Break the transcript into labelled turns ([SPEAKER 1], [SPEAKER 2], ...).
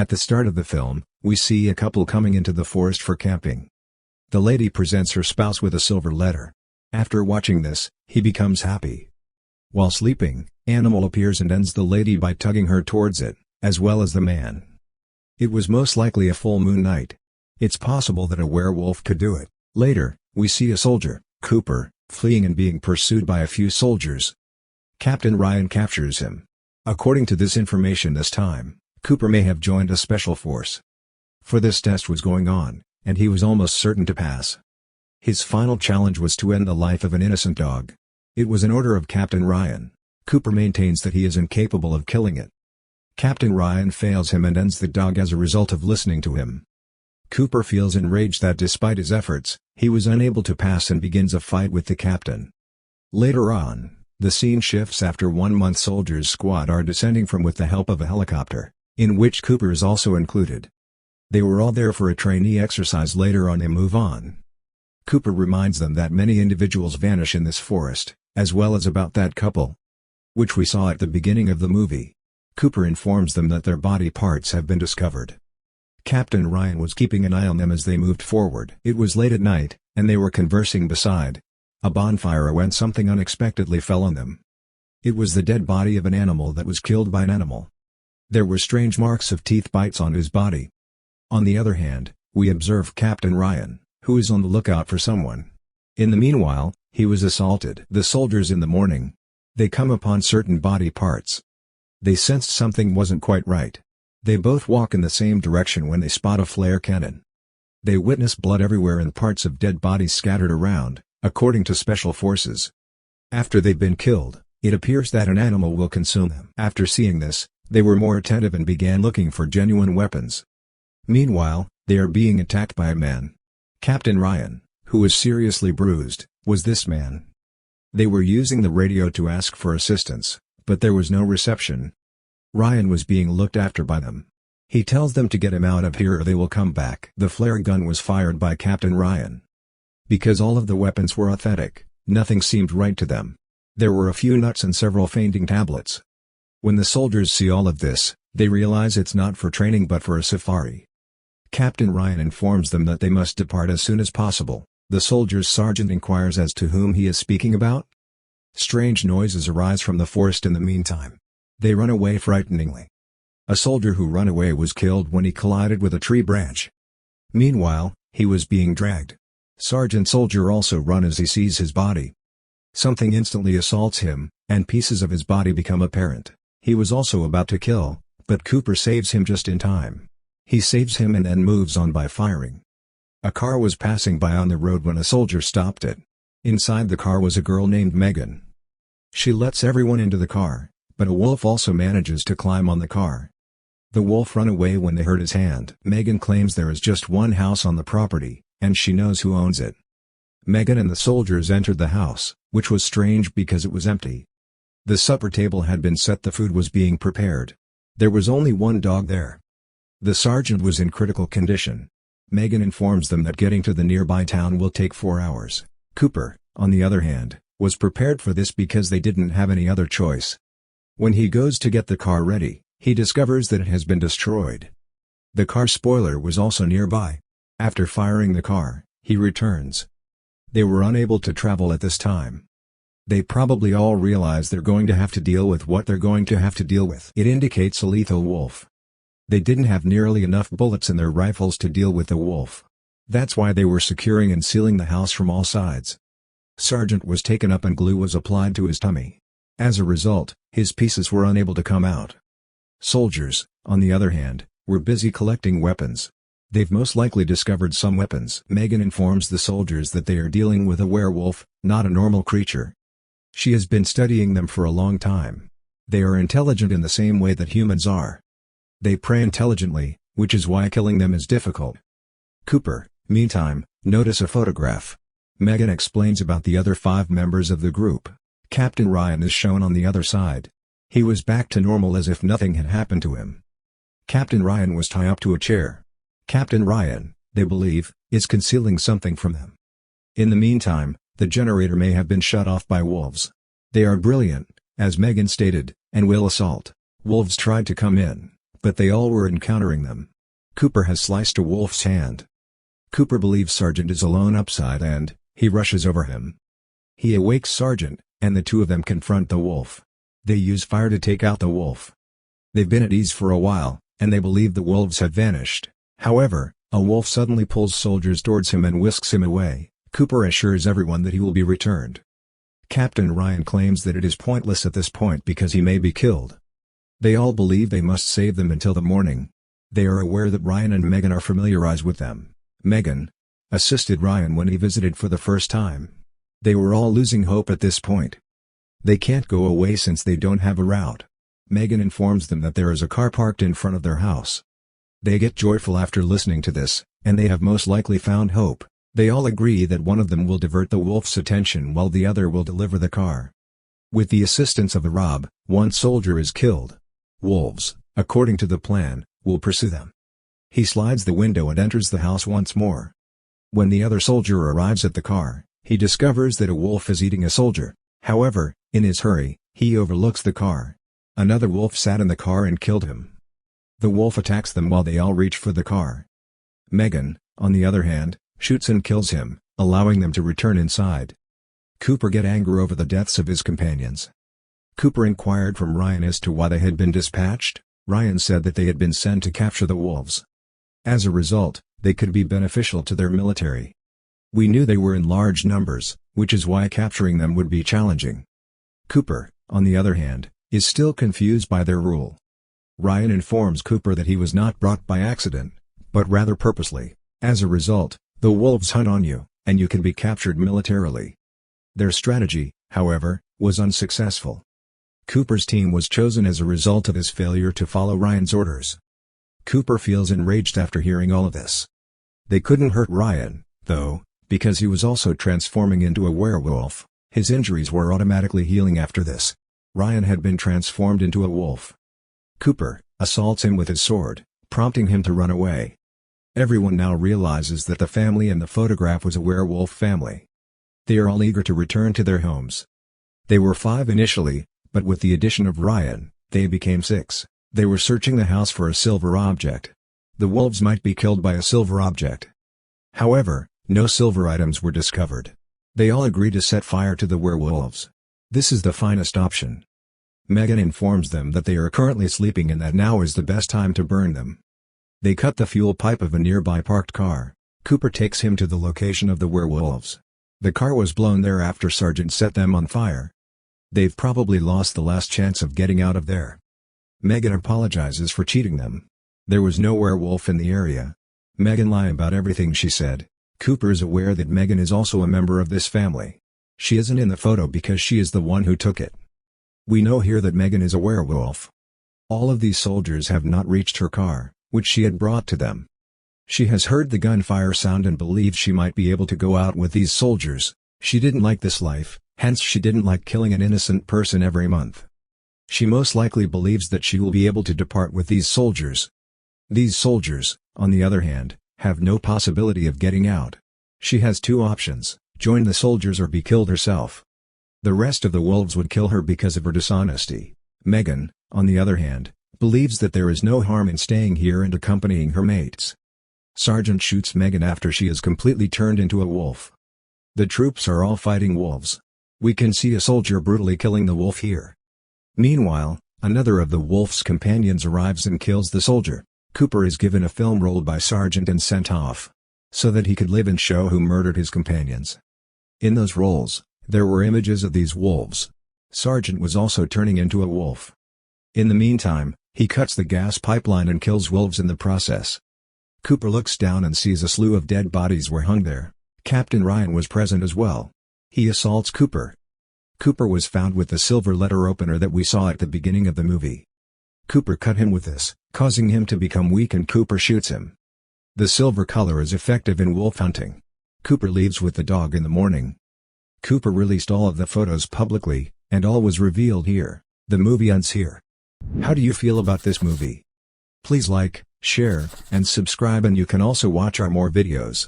[SPEAKER 1] At the start of the film, we see a couple coming into the forest for camping. The lady presents her spouse with a silver letter. After watching this, he becomes happy. While sleeping, Animal appears and ends the lady by tugging her towards it, as well as the man. It was most likely a full moon night. It's possible that a werewolf could do it. Later, we see a soldier, Cooper, fleeing and being pursued by a few soldiers. Captain Ryan captures him. According to this information this time, Cooper may have joined a special force. For this test was going on, and he was almost certain to pass. His final challenge was to end the life of an innocent dog. It was an order of Captain Ryan. Cooper maintains that he is incapable of killing it. Captain Ryan fails him and ends the dog as a result of listening to him. Cooper feels enraged that despite his efforts, he was unable to pass and begins a fight with the captain. Later on, the scene shifts after 1 month soldiers squad are descending from with the help of a helicopter, in which Cooper is also included. They were all there for a trainee exercise. Later on they move on. Cooper reminds them that many individuals vanish in this forest, as well as about that couple, which we saw at the beginning of the movie. Cooper informs them that their body parts have been discovered. Captain Ryan was keeping an eye on them as they moved forward. It was late at night, and they were conversing beside a bonfire when something unexpectedly fell on them. It was the dead body of an animal that was killed by an animal. There were strange marks of teeth bites on his body. On the other hand, we observe Captain Ryan, who is on the lookout for someone. In the meanwhile, he was assaulted. The soldiers in the morning. They come upon certain body parts. They sensed something wasn't quite right. They both walk in the same direction when they spot a flare cannon. They witness blood everywhere and parts of dead bodies scattered around, according to special forces. After they've been killed, it appears that an animal will consume them. After seeing this, they were more attentive and began looking for genuine weapons. Meanwhile, they are being attacked by a man. Captain Ryan, who was seriously bruised, was this man. They were using the radio to ask for assistance, but there was no reception. Ryan was being looked after by them. He tells them to get him out of here or they will come back. The flare gun was fired by Captain Ryan. Because all of the weapons were authentic, nothing seemed right to them. There were a few nuts and several fainting tablets. When the soldiers see all of this, they realize it's not for training but for a safari. Captain Ryan informs them that they must depart as soon as possible. The soldier's sergeant inquires as to whom he is speaking about. Strange noises arise from the forest in the meantime. They run away frighteningly. A soldier who ran away was killed when he collided with a tree branch. Meanwhile, he was being dragged. Sergeant Soldier also runs as he sees his body. Something instantly assaults him, and pieces of his body become apparent. He was also about to kill, but Cooper saves him just in time. He saves him and then moves on by firing. A car was passing by on the road when a soldier stopped it. Inside the car was a girl named Megan. She lets everyone into the car, but a wolf also manages to climb on the car. The wolf ran away when they hurt his hand. Megan claims there is just one house on the property, and she knows who owns it. Megan and the soldiers entered the house, which was strange because it was empty. The supper table had been set, the food was being prepared. There was only one dog there. The sergeant was in critical condition. Megan informs them that getting to the nearby town will take 4 hours. Cooper, on the other hand, was prepared for this because they didn't have any other choice. When he goes to get the car ready, he discovers that it has been destroyed. The car spoiler was also nearby. After firing the car, he returns. They were unable to travel at this time. They probably all realize they're going to have to deal with what they're going to have to deal with. It indicates a lethal wolf. They didn't have nearly enough bullets in their rifles to deal with the wolf. That's why they were securing and sealing the house from all sides. Sergeant was taken up and glue was applied to his tummy. As a result, his pieces were unable to come out. Soldiers, on the other hand, were busy collecting weapons. They've most likely discovered some weapons. Megan informs the soldiers that they are dealing with a werewolf, not a normal creature. She has been studying them for a long time. They are intelligent in the same way that humans are. They pray intelligently, which is why killing them is difficult. Cooper, meantime, notice a photograph. Megan explains about the other 5 members of the group. Captain Ryan is shown on the other side. He was back to normal as if nothing had happened to him. Captain Ryan was tied up to a chair. Captain Ryan, they believe, is concealing something from them. In the meantime, the generator may have been shut off by wolves. They are brilliant, as Megan stated, and will assault. Wolves tried to come in, but they all were encountering them. Cooper has sliced a wolf's hand. Cooper believes Sargent is alone upside and he rushes over him. He awakes Sargent, and the two of them confront the wolf. They use fire to take out the wolf. They've been at ease for a while, and they believe the wolves have vanished. However, a wolf suddenly pulls soldiers towards him and whisks him away. Cooper assures everyone that he will be returned. Captain Ryan claims that it is pointless at this point because he may be killed. They all believe they must save them until the morning. They are aware that Ryan and Megan are familiarized with them. Megan assisted Ryan when he visited for the first time. They were all losing hope at this point. They can't go away since they don't have a route. Megan informs them that there is a car parked in front of their house. They get joyful after listening to this, and they have most likely found hope. They all agree that one of them will divert the wolf's attention while the other will deliver the car. With the assistance of Rob, one soldier is killed. Wolves, according to the plan, will pursue them. He slides the window and enters the house once more. When the other soldier arrives at the car, he discovers that a wolf is eating a soldier. However, in his hurry, he overlooks the car. Another wolf sat in the car and killed him. The wolf attacks them while they all reach for the car. Megan, on the other hand, shoots and kills him, allowing them to return inside. Cooper gets angry over the deaths of his companions. Cooper inquired from Ryan as to why they had been dispatched. Ryan said that they had been sent to capture the wolves. As a result, they could be beneficial to their military. We knew they were in large numbers, which is why capturing them would be challenging. Cooper, on the other hand, is still confused by their rule. Ryan informs Cooper that he was not brought by accident, but rather purposely. As a result, the wolves hunt on you, and you can be captured militarily. Their strategy, however, was unsuccessful. Cooper's team was chosen as a result of his failure to follow Ryan's orders. Cooper feels enraged after hearing all of this. They couldn't hurt Ryan, though, because he was also transforming into a werewolf. His injuries were automatically healing after this. Ryan had been transformed into a wolf. Cooper assaults him with his sword, prompting him to run away. Everyone now realizes that the family in the photograph was a werewolf family. They are all eager to return to their homes. They were 5 initially, but with the addition of Ryan, they became 6. They were searching the house for a silver object. The wolves might be killed by a silver object. However, no silver items were discovered. They all agree to set fire to the werewolves. This is the finest option. Megan informs them that they are currently sleeping and that now is the best time to burn them. They cut the fuel pipe of a nearby parked car. Cooper takes him to the location of the werewolves. The car was blown there after Sargent set them on fire. They've probably lost the last chance of getting out of there. Megan apologizes for cheating them. There was no werewolf in the area. Megan lied about everything she said. Cooper is aware that Megan is also a member of this family. She isn't in the photo because she is the one who took it. We know here that Megan is a werewolf. All of these soldiers have not reached her car, which she had brought to them. She has heard the gunfire sound and believes she might be able to go out with these soldiers. She didn't like this life, hence she didn't like killing an innocent person every month. She most likely believes that she will be able to depart with these soldiers. These soldiers, on the other hand, have no possibility of getting out. She has 2 options, join the soldiers or be killed herself. The rest of the wolves would kill her because of her dishonesty. Megan, on the other hand, believes that there is no harm in staying here and accompanying her mates. Sargent shoots Megan after she is completely turned into a wolf. The troops are all fighting wolves. We can see a soldier brutally killing the wolf here. Meanwhile, another of the wolf's companions arrives and kills the soldier. Cooper is given a film roll by Sargent and sent off, so that he could live and show who murdered his companions. In those rolls, there were images of these wolves. Sargent was also turning into a wolf. In the meantime, he cuts the gas pipeline and kills wolves in the process. Cooper looks down and sees a slew of dead bodies were hung there. Captain Ryan was present as well. He assaults Cooper. Cooper was found with the silver letter opener that we saw at the beginning of the movie. Cooper cut him with this, causing him to become weak, and Cooper shoots him. The silver color is effective in wolf hunting. Cooper leaves with the dog in the morning. Cooper released all of the photos publicly, and all was revealed here. The movie ends here. How do you feel about this movie? Please like, share, and subscribe, and you can also watch our more videos.